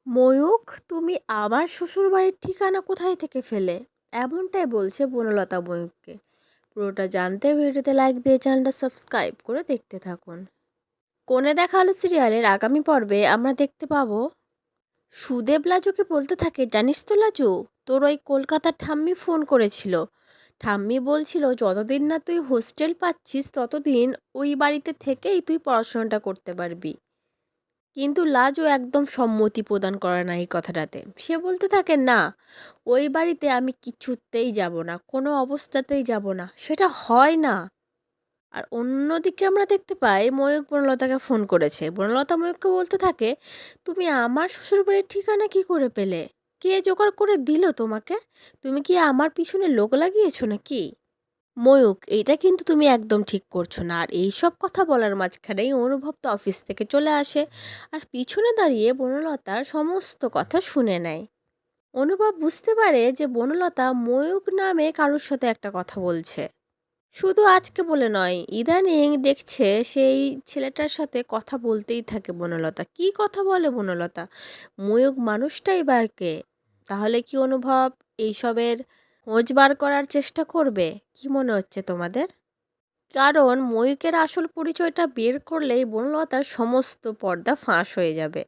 ময়ূক, তুমি আমার শ্বশুরবাড়ির ঠিকানা কোথায় থেকে ফেলে? এমনটাই বলছে বনলতা ময়ূককে। পুরোটা জানতে ভিডিওতে লাইক দিয়ে চ্যানেলটা সাবস্ক্রাইব করে দেখতে থাকুন। কোণে দেখা আলো সিরিয়ালের আগামী পর্বে আমরা দেখতে পাবো সুদেব লাজুকে বলতে থাকে, জানিস তো লাজু, তোর ওই কলকাতার ঠাম্মি ফোন করেছিল। ঠাম্মি বলছিল যতদিন না তুই হোস্টেল পাচ্ছিস ততদিন ওই বাড়িতে থেকেই তুই পড়াশোনাটা করতে পারবি। কিন্তু লাজও একদম সম্মতি প্রদান করে না এই কথাটাতে। সে বলতে থাকে, না, ওই বাড়িতে আমি কিছুতেই যাব না, কোনো অবস্থাতেই যাব না, সেটা হয় না। আর অন্যদিকে আমরা দেখতে পাই ময়ূক বনলতাকে ফোন করেছে। বনলতা ময়ূককে বলতে থাকে, তুমি আমার শ্বশুরবাড়ির ঠিকানা কি করে পেলে? কে জোগাড় করে দিল তোমাকে? তুমি কি আমার পিছনে লোক লাগিয়েছো নাকি? ময়ূক, এইটা কিন্তু তুমি একদম ঠিক করছো না। আর এইসব কথা বলার মাঝখানেই অনুভব তো অফিস থেকে চলে আসে আর পিছনে দাঁড়িয়ে বনলতার সমস্ত কথা শুনে নেয়। অনুভব বুঝতে পারে যে বনলতা ময়ূক নামে কারোর সাথে একটা কথা বলছে। শুধু আজকে বলে নয়, ইদানিং দেখছে সেই ছেলেটার সাথে কথা বলতেই থাকে বনলতা। কি কথা বলে বনলতা? ময়ূক মানুষটাই বা কে? তাহলে কি অনুভব এইসবের খোঁজ বার করার চেষ্টা করবে? কি মনে হচ্ছে তোমাদের? কারণ ময়ূকের আসল পরিচয়টা বের করলেই বনলতার সমস্ত পর্দা ফাঁস হয়ে যাবে।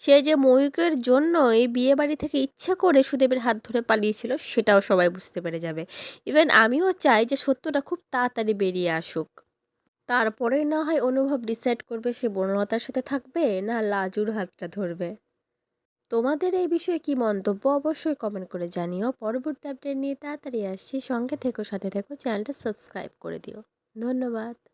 সে যে ময়ূকের জন্য এই বিয়ে বাড়ি থেকে ইচ্ছা করে সুদেবের হাত ধরে পালিয়েছিল সেটাও সবাই বুঝতে পেরে যাবে। ইভেন আমিও চাই যে সত্যটা খুব তাড়াতাড়ি বেরিয়ে আসুক। তারপরেই না হয় অনুভব ডিসাইড করবে সে বনলতার সাথে থাকবে না লাজুর হাতটা ধরবে। তোমাদের এই বিষয়ে কি মন্তব্য অবশ্যই কমেন্ট করে জানিও। পরবর্তী আপডেট নিয়ে তাড়াতাড়ি আসছি। সঙ্গে থেকো, সাথে থেকো, চ্যানেলটা সাবস্ক্রাইব করে দিও। ধন্যবাদ।